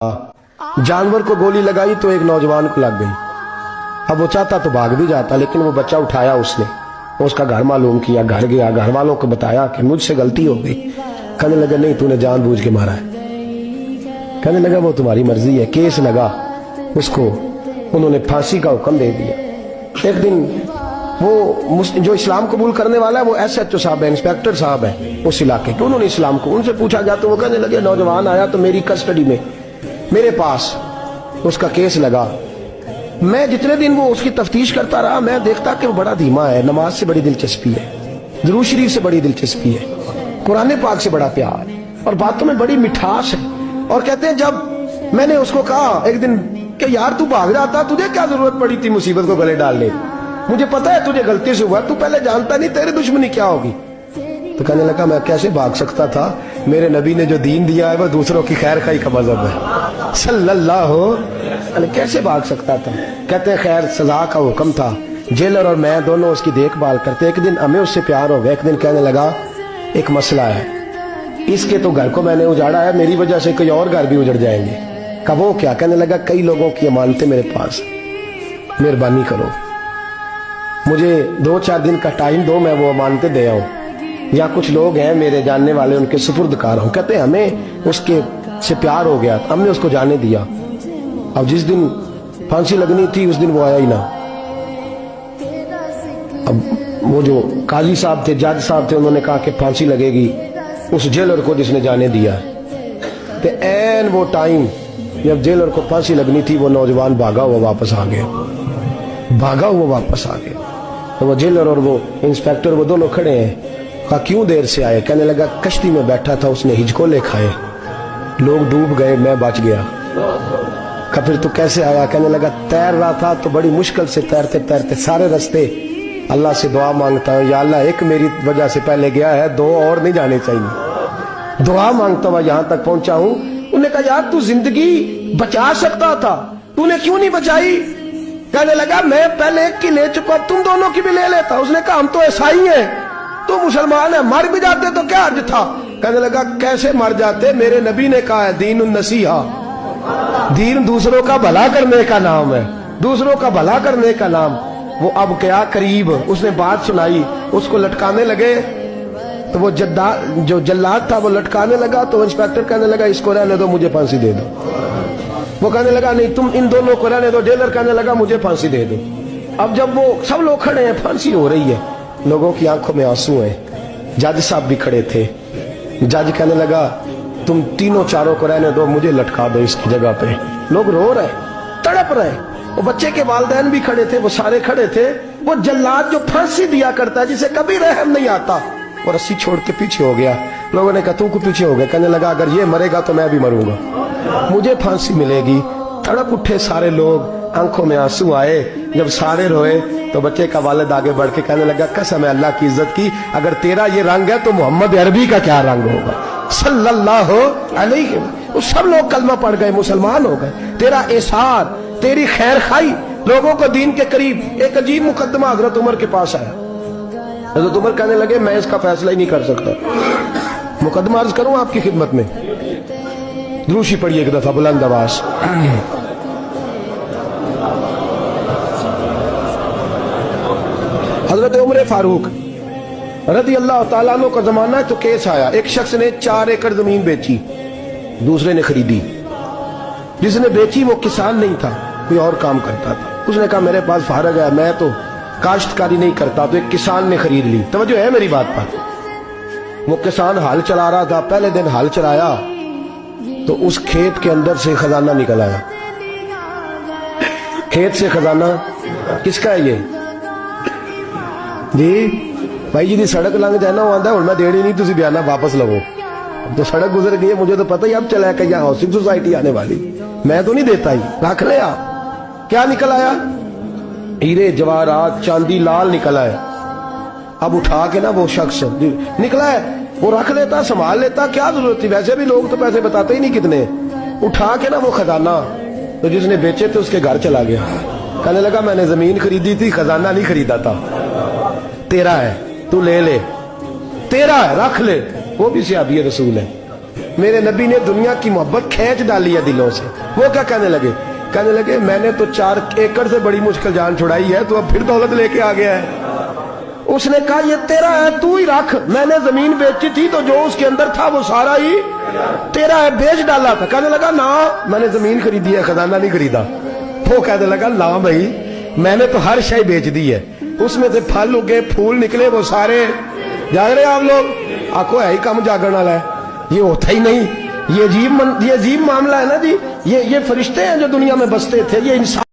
जानवर को गोली लगाई तो एक नौजवान को लग गई। अब वो चाहता तो भाग भी जाता, लेकिन वो बच्चा उठाया उसने, उसका घर मालूम किया, घर गया, घर वालों को बताया कि मुझसे गलती हो गई। कहने लगा नहीं, तूने जानबूझ के मारा है। कहने लगा वो तुम्हारी मर्जी है। केस लगा, उसको उन्होंने फांसी का हुक्म दे दिया। एक दिन वो जो इस्लाम कबूल करने वाला है वो SHO साहब है, इंस्पेक्टर साहब है उस इलाके के, उन्होंने इस्लाम को उनसे पूछा गया तो वो कहने लगे नौजवान आया तो मेरी कस्टडी में मेरे पास उसका केस लगा। मैं जितने दिन वो उसकी तफ्तीश करता रहा मैं देखता कि वो बड़ा धीमा है, नमाज से बड़ी दिलचस्पी है, दुरूद शरीफ से बड़ी दिलचस्पी है, कुरान पाक से बड़ा प्यार है और बातों में बड़ी मिठास है। और कहते हैं जब मैंने उसको कहा एक दिन कि यार तू भाग जाता, तुझे क्या जरूरत पड़ी थी मुसीबत को गले डालने, मुझे पता है तुझे गलती से हुआ, तू पहले जानता नहीं तेरी दुश्मनी क्या होगी। तो कहने लगा मैं कैसे भाग सकता था, मेरे नबी ने जो दीन दिया है वो दूसरों की खैर खाई का मजहब है सल्लल्लाहु अलैहि, कैसे भाग सकता था। कहते हैं खैर सजा का हुक्म था, जेलर और मैं दोनों उसकी देखभाल करते। एक दिन हमें उससे प्यार हो गया, एक दिन कहने लगा एक मसला है, इसके तो घर को मैंने उजाड़ा है, मेरी वजह से कोई और घर भी उजड़ जाएंगे। कब वो क्या? कहने लगा कई लोगों की अमानतें मेरे पास, मेहरबानी करो मुझे 2-4 दिन का टाइम दो, मैं वो अमानतें दे आऊं, या कुछ लोग हैं मेरे जानने वाले उनके सुपुर्दकार हूं। कहते हैं हमें उसके से प्यार हो गया, हमने उसको जाने दिया। अब जिस दिन फांसी लगनी थी उस दिन वो आया ही ना। अब वो जो काजी साहब थे, जज साहब थे, उन्होंने कहा कि फांसी लगेगी उस जेलर को जिसने जाने दिया। तो ऐन वो टाइम जब जेलर को फांसी लगनी थी वो नौजवान भागा हुआ वापस आ गया, भागा हुआ वापस आ गया। तो वो जेलर और वो इंस्पेक्टर वो दोनों खड़े हैं। कहा क्यों देर से आए? कहने लगा कश्ती में बैठा था, उसने हिचकोले खाए, लोग डूब गए, मैं बच गया। कहा फिर तू कैसे आया? कहने लगा तैर रहा था तो बड़ी मुश्किल से तैरते तैरते सारे रास्ते अल्लाह से दुआ मांगता हूँ, या अल्लाह एक मेरी वजह से पहले गया है, 2 और नहीं जाने चाहिए, दुआ मांगता हुआ यहाँ तक पहुंचा हूँ। उन्होंने कहा यार तू जिंदगी बचा सकता था, तूने क्यों नहीं बचाई? कहने लगा मैं पहले एक की ले चुका, तुम दोनों की भी ले लेता। उसने कहा हम तो ईसाई हैं, तू मुसलमान है, मर भी जाते तो क्या अर्ज था। कहने लगा कैसे मर जाते, मेरे नबी ने कहा है दीन नसीहा, दीन दूसरों का भला करने का नाम है, दूसरों का भला करने का नाम। वो अब क्या करीब उसने बात सुनाई, उसको लटकाने लगे तो वो जो जल्लाद था वो लटकाने लगा तो इंस्पेक्टर कहने लगा इसको रहने दो, मुझे फांसी दे दो। वो कहने लगा नहीं तुम इन दोनों को रहने दो। जेलर कहने लगा मुझे फांसी दे दो। अब जब वो सब लोग खड़े हैं, फांसी हो रही है, लोगों की आंखों में आंसू हैं, जज साहब भी खड़े थे। जज कहने लगा तुम तीनों चारों को रहने दो, मुझे लटका दो इसकी जगह पे। लोग रो रहे, तड़प रहे, वो बच्चे के वालिदैन भी खड़े थे, वो सारे खड़े थे। वो जल्लाद जो फांसी दिया करता है जिसे कभी रहम नहीं आता, वो रस्सी छोड़ के पीछे हो गया। लोगों ने कहा तू को पीछे हो गया? कहने लगा अगर ये मरेगा तो मैं भी मरूंगा, मुझे फांसी मिलेगी। तड़प उठे सारे लोग, आंखों में आंसू आए। जब सारे रोए तो बच्चे का वालिद आगे बढ़ के कहने लगा कसम है अल्लाह की इज्जत की, अगर तेरा ये रंग है तो मोहम्मद अरबी का क्या रंग होगा सल्लल्लाहु अलैहि। वो सब लोग कलमा पढ़ गए, मुसलमान हो गए। तेरा एसार, तेरी खैर खाई लोगों को दीन के करीब। एक अजीब मुकदमा हजरत उमर के पास आया। हजरत उमर कहने लगे मैं इसका फैसला ही नहीं कर सकता, मुकदमा अर्ज करूं आपकी खिदमत में। द्रूशी पढ़िए एक दफा बुलंद आवाज। हजरत उमर फारूक रज़ी अल्लाह ताला अन्हु का जमाना है तो केस आया। एक शख्स ने 4 एकड़ जमीन बेची, दूसरे ने खरीदी। जिसने बेची वो किसान नहीं था, कोई और काम करता था। उसने कहा मेरे पास फारग है, मैं तो काश्तकारी नहीं करता, तो एक किसान ने खरीद ली। तवज्जो है मेरी बात पर। वो किसान हल चला रहा था, पहले दिन हल चलाया तो उस खेत के अंदर से खजाना निकल आया। खेत से खजाना किसका है? ये जी भाई जी दी सड़क लंघ जाए ना, वो आंदा हुण मैं देनी नहीं, तुसी बयाना वापस लवो। तो सड़क गुजर गई है, मुझे तो पता ही अब चला कि यहाँ हाउसिंग सोसाइटी आने वाली, मैं तो नहीं देता ही, रख ले आप। क्या निकल आया? हीरे जवाहरात चांदी लाल निकल आया। अब उठा के ना वो शख्स निकला है वो रख लेता, संभाल लेता, क्या जरूरत थी, वैसे भी लोग तो पैसे बताते ही नहीं कितने। उठा के ना वो खजाना तो जिसने बेचे थे उसके घर चला गया। कहने लगा मैंने जमीन खरीदी थी, खजाना नहीं खरीदा था, तेरा है, तू ले ले, तेरा है, रख ले। वो भी सहाबी रसूल है। میرے نبی نے دنیا کی محبت کھینچ ڈالی ہے دلوں سے. وہ کیا کہنے لگے میں نے تو 4 ایکڑ سے بڑی مشکل جان چھڑائی ہے, تو اب پھر دولت لے کے آ گیا ہے. اس نے کہا یہ تیرا ہے, تو ہی رکھ, میں نے زمین بیچی تھی تو جو اس کے اندر تھا وہ سارا ہی تیرا ہے, بیچ ڈالا تھا. کہنے لگا نا میں نے زمین خریدی ہے, خزانہ نہیں خریدا. وہ کہنے لگا لا بھائی میں نے تو ہر شے بیچ دی ہے, اس میں سے پھل اگے پھول نکلے وہ سارے. جاگ رہے آپ لوگ؟ آنکھوں ہے ہی کم جاگرنے والا ہے, یہ ہوتا ہی نہیں. یہ عجیب معاملہ ہے نا جی. یہ فرشتے ہیں جو دنیا میں بستے تھے, یہ انسان